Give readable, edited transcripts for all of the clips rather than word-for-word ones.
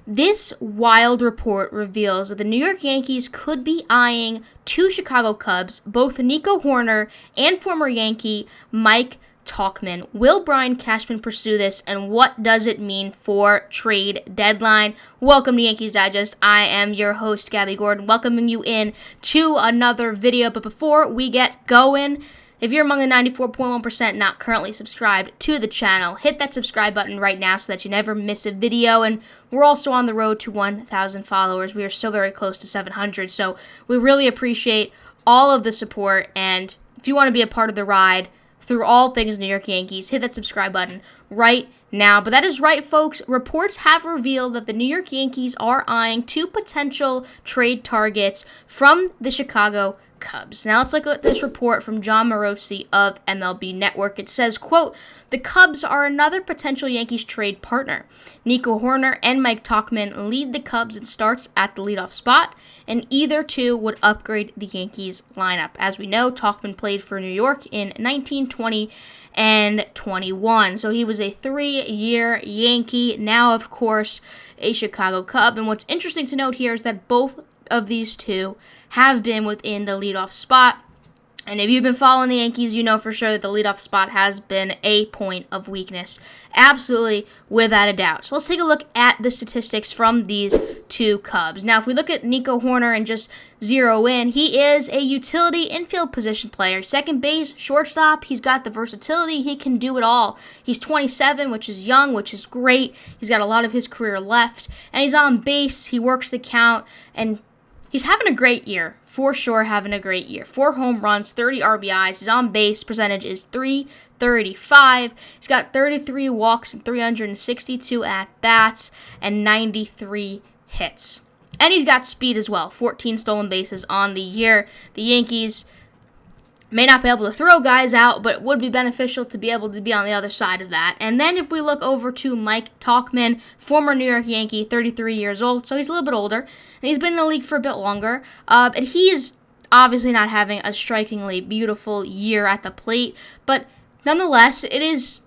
This wild report reveals that the New York Yankees could be eyeing two Chicago Cubs, both Nico Hoerner and former Yankee Mike Tauchman. Will Brian Cashman pursue this, and what does it mean for trade deadline? Welcome to Yankees Digest. I am your host, Gabby Gordon, welcoming you in to another video. But before we get going, if you're among the 94.1% not currently subscribed to the channel, hit that subscribe button right now so that you never miss a video. And we're also on the road to 1,000 followers. We are so very close to 700, so we really appreciate all of the support. And if you want to be a part of the ride through all things New York Yankees, hit that subscribe button right now. But that is right, folks. Reports have revealed that the New York Yankees are eyeing two potential trade targets from the Chicago Cubs. Now let's look at this report from Jon Morosi of MLB Network. It says, quote, "The Cubs are another potential Yankees trade partner. Nico Hoerner and Mike Tauchman lead the Cubs in starts at the leadoff spot, and either two would upgrade the Yankees lineup. As we know, Tauchman played for New York in 1920 and 21. So he was a 3-year Yankee, now of course a Chicago Cub. And what's interesting to note here is that both of these two have been within the leadoff spot. And if you've been following the Yankees, you know for sure that the leadoff spot has been a point of weakness. Absolutely, without a doubt. So let's take a look at the statistics from these two Cubs. Now, if we look at Nico Hoerner and just zero in, he is a utility infield position player. Second base, shortstop, he's got the versatility. He can do it all. He's 27, which is young, which is great. He's got a lot of his career left. And he's on base. He works the count. And he's having a great year, for sure having a great year. 4 home runs, 30 RBIs. His on-base percentage is .335. He's got 33 walks and 362 at-bats and 93 hits. And he's got speed as well, 14 stolen bases on the year. The Yankees may not be able to throw guys out, but it would be beneficial to be able to be on the other side of that. And then if we look over to Mike Tauchman, former New York Yankee, 33 years old, so he's a little bit older, and he's been in the league for a bit longer. And he is obviously not having a strikingly beautiful year at the plate, but nonetheless, it is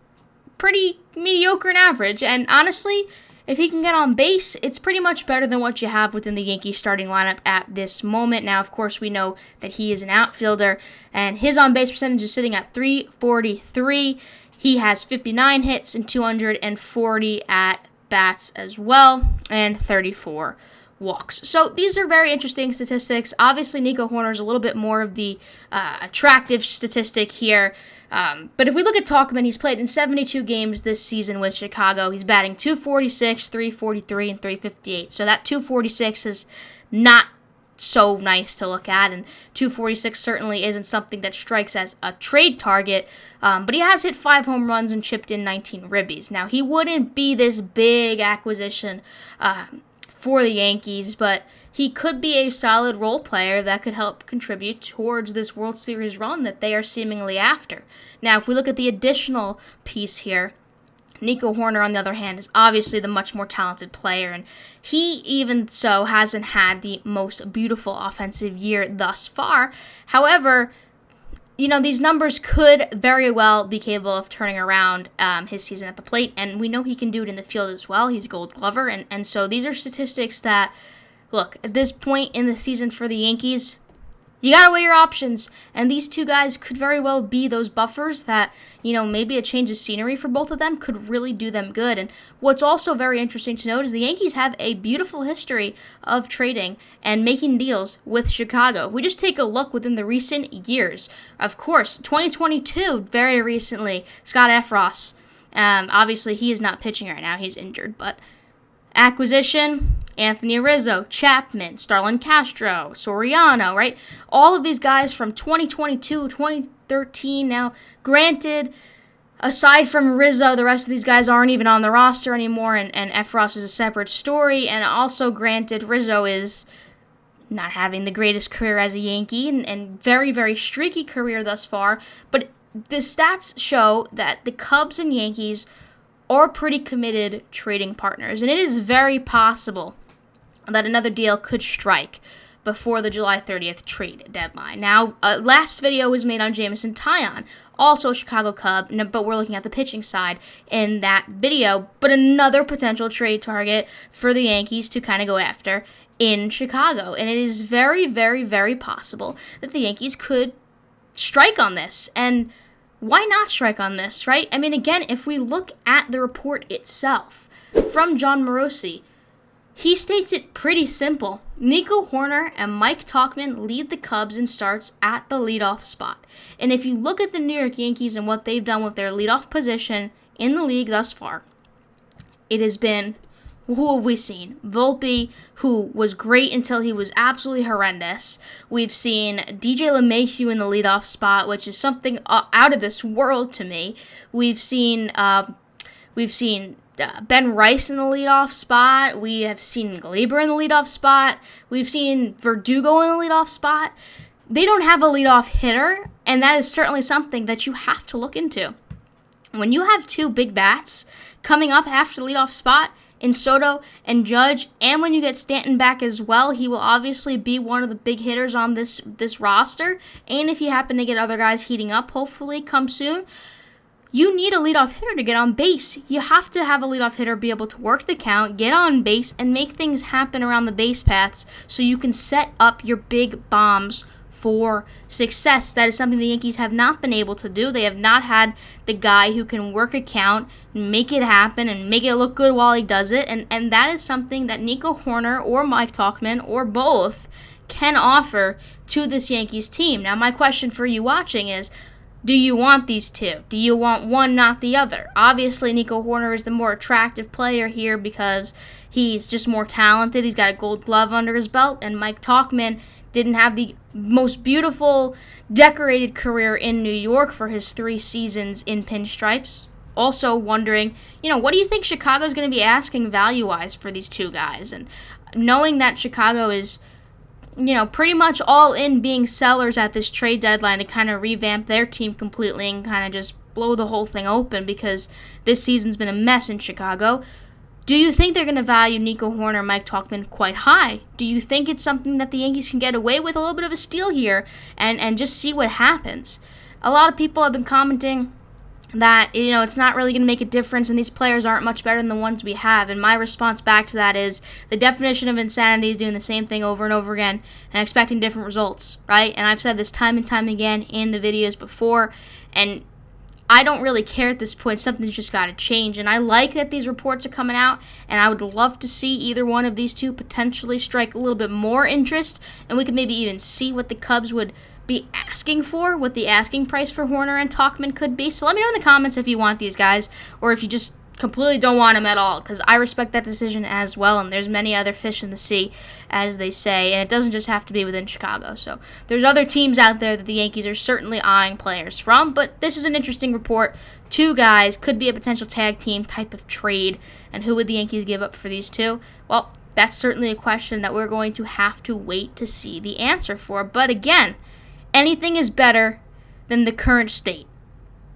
pretty mediocre and average. And honestly, if he can get on base, it's pretty much better than what you have within the Yankees starting lineup at this moment. Now, of course, we know that he is an outfielder, and his on-base percentage is sitting at .343. He has 59 hits and 240 at-bats as well, and 34 walks. So these are very interesting statistics. Obviously, Nico Hoerner is a little bit more of the attractive statistic here. But if we look at Tauchman, he's played in 72 games this season with Chicago. He's batting .246, .343, and .358. So that .246 is not so nice to look at, and .246 certainly isn't something that strikes as a trade target. But he has hit 5 home runs and chipped in 19 ribbies. Now, he wouldn't be this big acquisition for the Yankees, but he could be a solid role player that could help contribute towards this World Series run that they are seemingly after. Now, if we look at the additional piece here, Nico Hoerner, on the other hand, is obviously the much more talented player, and he even so hasn't had the most beautiful offensive year thus far. However, these numbers could very well be capable of turning around his season at the plate, and we know he can do it in the field as well. He's a Gold Glover, and so these are statistics that, look, at this point in the season for the Yankees, you got to weigh your options, and these two guys could very well be those buffers that, maybe a change of scenery for both of them could really do them good. And what's also very interesting to note is the Yankees have a beautiful history of trading and making deals with Chicago. If we just take a look within the recent years, of course, 2022, very recently, Scott Efros, obviously he is not pitching right now, he's injured, but acquisition, Anthony Rizzo, Chapman, Starlin Castro, Soriano, right? All of these guys from 2022, 2013. Now, granted, aside from Rizzo, the rest of these guys aren't even on the roster anymore, and Efros is a separate story. And also, granted, Rizzo is not having the greatest career as a Yankee, and very, very streaky career thus far. But the stats show that the Cubs and Yankees are pretty committed trading partners, and it is very possible that another deal could strike before the July 30th trade deadline. Now, last video was made on Jameson Taillon. also a Chicago Cub, but we're looking at the pitching side in that video. But another potential trade target for the Yankees to kind of go after in Chicago. And it is very, very, very possible that the Yankees could strike on this. And why not strike on this, right? I mean, again, if we look at the report itself from Jon Morosi, he states it pretty simple. Nico Hoerner and Mike Tauchman lead the Cubs in starts at the leadoff spot. And if you look at the New York Yankees and what they've done with their leadoff position in the league thus far, it has been, who have we seen? Volpe, who was great until he was absolutely horrendous. We've seen DJ LeMahieu in the leadoff spot, which is something out of this world to me. We've seen Ben Rice in the leadoff spot. We have seen Glaber in the leadoff spot. We've seen Verdugo in the leadoff spot. They don't have a leadoff hitter, and that is certainly something that you have to look into. When you have two big bats coming up after the leadoff spot in Soto and Judge, and when you get Stanton back as well, he will obviously be one of the big hitters on this roster. And if you happen to get other guys heating up, hopefully come soon, you need a leadoff hitter to get on base. You have to have a leadoff hitter be able to work the count, get on base, and make things happen around the base paths so you can set up your big bombs for success. That is something the Yankees have not been able to do. They have not had the guy who can work a count, make it happen, and make it look good while he does it. And that is something that Nico Hoerner or Mike Tauchman or both can offer to this Yankees team. Now, my question for you watching is, do you want these two? Do you want one, not the other? Obviously, Nico Hoerner is the more attractive player here because he's just more talented. He's got a gold glove under his belt. And Mike Tauchman didn't have the most beautiful, decorated career in New York for his 3 seasons in pinstripes. Also wondering, what do you think Chicago's going to be asking value-wise for these two guys? And knowing that Chicago is pretty much all in being sellers at this trade deadline to kind of revamp their team completely and kind of just blow the whole thing open because this season's been a mess in Chicago. Do you think they're going to value Nico Hoerner, Mike Tauchman quite high? Do you think it's something that the Yankees can get away with a little bit of a steal here and just see what happens? A lot of people have been commenting that, it's not really going to make a difference and these players aren't much better than the ones we have. And my response back to that is the definition of insanity is doing the same thing over and over again and expecting different results, right? And I've said this time and time again in the videos before, and I don't really care at this point. Something's just got to change. And I like that these reports are coming out, and I would love to see either one of these two potentially strike a little bit more interest, and we could maybe even see what the Cubs would be asking for, what the asking price for Hoerner and Tauchman could be. So let me know in the comments if you want these guys or if you just completely don't want them at all, because I respect that decision as well, and there's many other fish in the sea, as they say, and it doesn't just have to be within Chicago. So there's other teams out there that the Yankees are certainly eyeing players from, but this is an interesting report. 2 guys, could be a potential tag team type of trade, and who would the Yankees give up for these two? Well, that's certainly a question that we're going to have to wait to see the answer for. But again, anything is better than the current state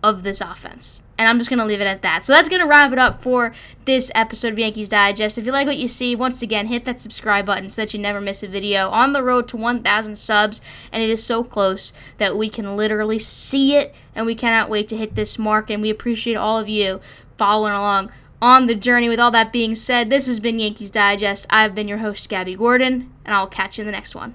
of this offense. And I'm just going to leave it at that. So that's going to wrap it up for this episode of Yankees Digest. If you like what you see, once again, hit that subscribe button so that you never miss a video. On the road to 1,000 subs, and it is so close that we can literally see it, and we cannot wait to hit this mark, and we appreciate all of you following along on the journey. With all that being said, this has been Yankees Digest. I've been your host, Gabby Gordon, and I'll catch you in the next one.